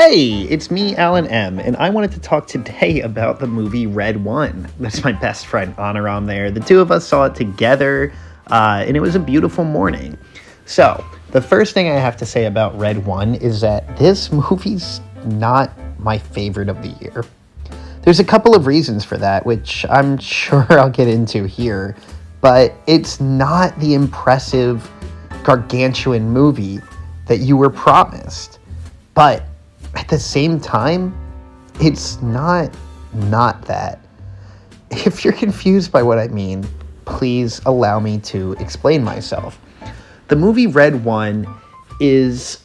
Hey, it's me, Alan M., and I wanted to talk today about the movie Red One. That's my best friend, Anaram, there. The two of us saw it together, and it was a beautiful morning. So, the first thing I have to say about Red One is that this movie's not my favorite of the year. There's a couple of reasons for that, which I'm sure I'll get into here, but it's not the impressive, gargantuan movie that you were promised. But at the same time, it's not that. If you're confused by what I mean, please allow me to explain myself. The movie Red One is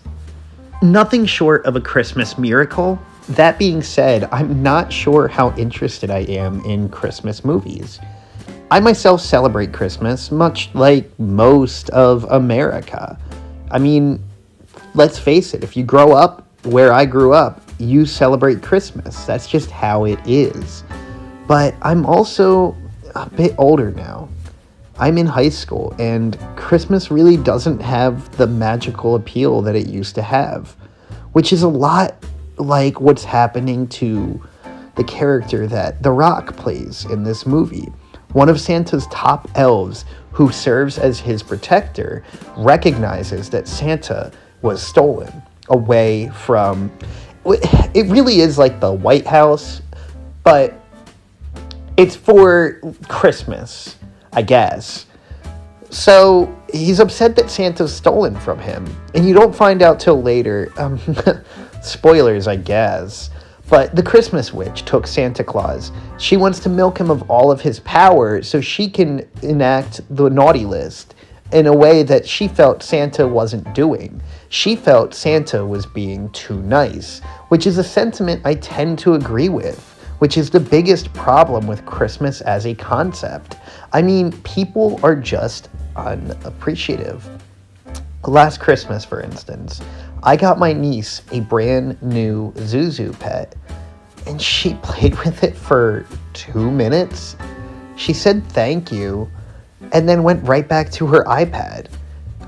nothing short of a Christmas miracle. That being said, I'm not sure how interested I am in Christmas movies. I myself celebrate Christmas, much like most of America. I mean, let's face it, if you grow up where I grew up, you celebrate Christmas. That's just how it is. But I'm also a bit older now. I'm in high school, and Christmas really doesn't have the magical appeal that it used to have, which is a lot like what's happening to the character that The Rock plays in this movie. One of Santa's top elves, who serves as his protector, recognizes that Santa was stolen away from... It really is like the White House, but it's for Christmas, I guess. So he's upset that Santa's stolen from him, and you don't find out till later. Spoilers, I guess. But the Christmas witch took Santa Claus. She wants to milk him of all of his power so she can enact the naughty list in a way that she felt Santa wasn't doing. She felt Santa was being too nice, which is a sentiment I tend to agree with, which is the biggest problem with Christmas as a concept. I mean, people are just unappreciative. Last Christmas, for instance, I got my niece a brand new Zuzu pet, and she played with it for 2 minutes. She said thank you, and then went right back to her iPad.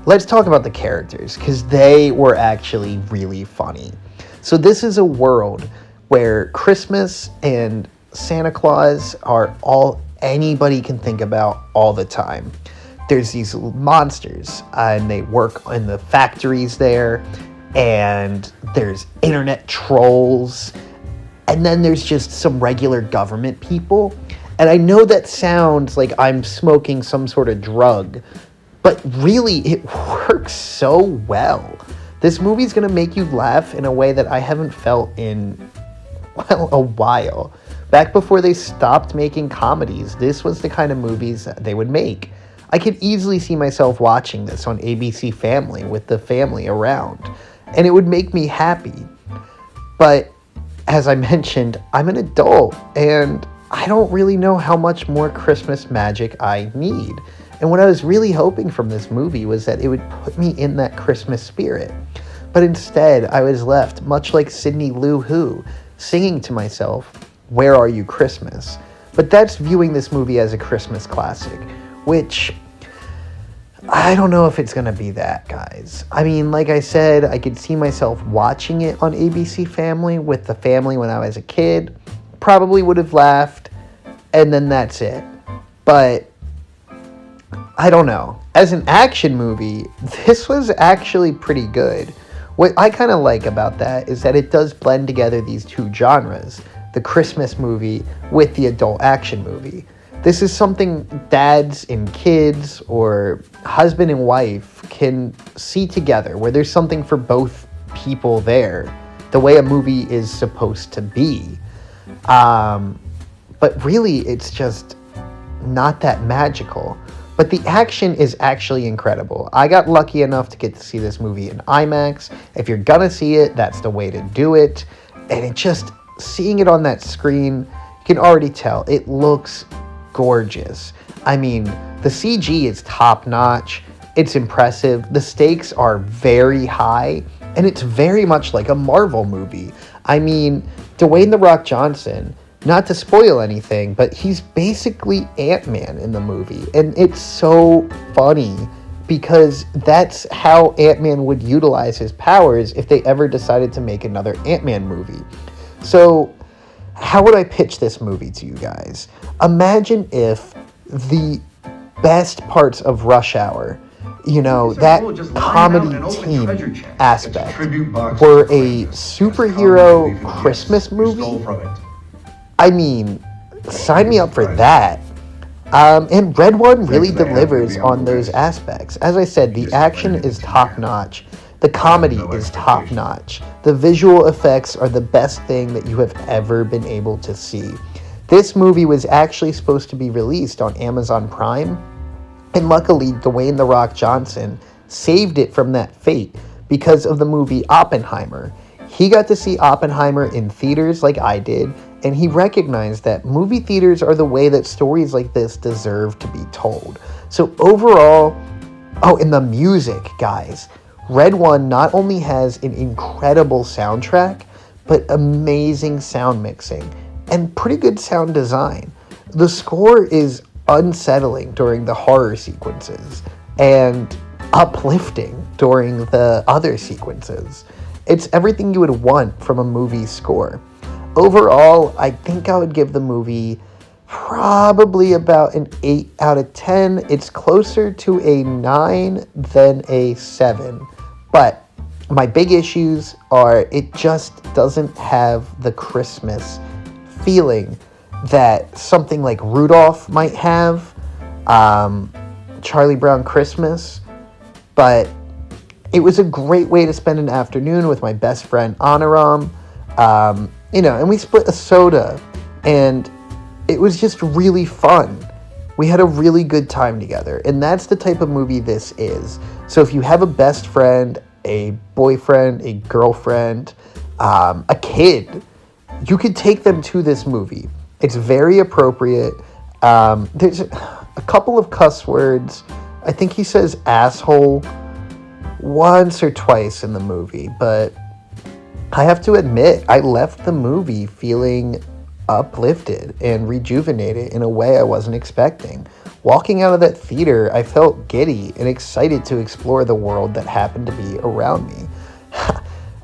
Let's talk about the characters, because they were actually really funny. So this is a world where Christmas and Santa Claus are all anybody can think about all the time. There's these monsters, and they work in the factories there, and there's internet trolls, and then there's just some regular government people. And I know that sounds like I'm smoking some sort of drug, but really it works so well. This movie's gonna make you laugh in a way that I haven't felt in, well, a while. Back before they stopped making comedies, this was the kind of movies that they would make. I could easily see myself watching this on ABC Family with the family around, and it would make me happy. But as I mentioned, I'm an adult, and I don't really know how much more Christmas magic I need. And what I was really hoping from this movie was that it would put me in that Christmas spirit. But instead, I was left, much like Sidney Lou Who, singing to myself, "Where are you, Christmas?" But that's viewing this movie as a Christmas classic, which I don't know if it's going to be that, guys. I mean, like I said, I could see myself watching it on ABC Family with the family when I was a kid. Probably would have laughed, and then that's it. But I don't know. As an action movie, this was actually pretty good. What I kind of like about that is that it does blend together these two genres, the Christmas movie with the adult action movie. This is something dads and kids or husband and wife can see together, where there's something for both people there, the way a movie is supposed to be. But really, it's just not that magical. But the action is actually incredible. I got lucky enough to get to see this movie in IMAX. If you're gonna see it, that's the way to do it. And it just, seeing it on that screen, you can already tell, it looks gorgeous. I mean, the CG is top notch. It's impressive. The stakes are very high, and it's very much like a Marvel movie. I mean, Dwayne "The Rock" Johnson, not to spoil anything, but he's basically Ant-Man in the movie, and it's so funny because that's how Ant-Man would utilize his powers if they ever decided to make another Ant-Man movie. So, how would I pitch this movie to you guys? Imagine if the best parts of Rush Hour, that comedy team aspect, were a superhero Christmas movie. I mean, sign me up for that. And Red One really delivers on those aspects. As I said, the action is top notch. The comedy is top notch. The visual effects are the best thing that you have ever been able to see. This movie was actually supposed to be released on Amazon Prime, and luckily Dwayne "The Rock" Johnson saved it from that fate because of the movie Oppenheimer. He got to see Oppenheimer in theaters like I did, and he recognized that movie theaters are the way that stories like this deserve to be told. So overall, and the music, guys. Red One not only has an incredible soundtrack, but amazing sound mixing and pretty good sound design. The score is unsettling during the horror sequences and uplifting during the other sequences. It's everything you would want from a movie score. Overall, I think I would give the movie probably about an 8 out of 10. It's closer to a 9 than a 7. But my big issues are it just doesn't have the Christmas feeling that something like Rudolph might have, Charlie Brown Christmas. But it was a great way to spend an afternoon with my best friend Anaram. And we split a soda, and it was just really fun. We had a really good time together, and that's the type of movie this is. So if you have a best friend, a boyfriend, a girlfriend, a kid, you could take them to this movie. It's very appropriate. There's a couple of cuss words. I think he says asshole once or twice in the movie, but I have to admit, I left the movie feeling uplifted and rejuvenated in a way I wasn't expecting. Walking out of that theater, I felt giddy and excited to explore the world that happened to be around me.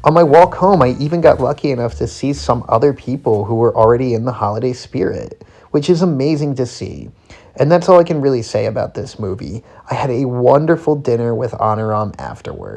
On my walk home, I even got lucky enough to see some other people who were already in the holiday spirit, which is amazing to see. And that's all I can really say about this movie. I had a wonderful dinner with Anaram afterward.